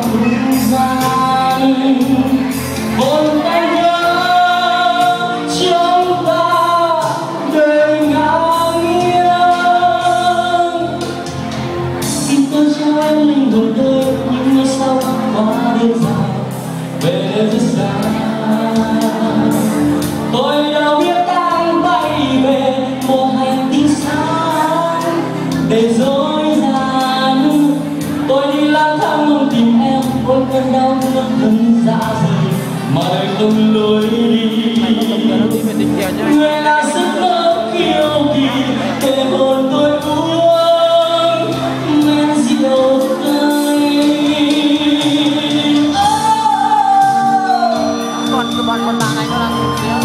không gian hồn ta nhớ trong ta đời ngang nghiêng xin tôi cho em linh hồn tôi những ngày sau qua đêm dài về rất xa. Tôi đâu biết đang bay về một hành tinh sáng để dối gian. Tôi đi lang thang mong tìm em, ôi cơn đau thương thân dạ dày mà đời không lối đi. Người là giấc mơ kiêu kỳ để hồn tôi uống men rượu cay. Con bạn này nó đang xéo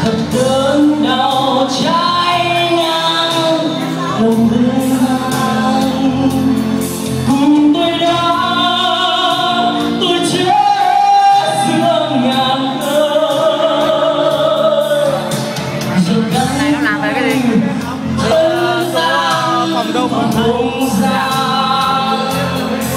thật đớn đau.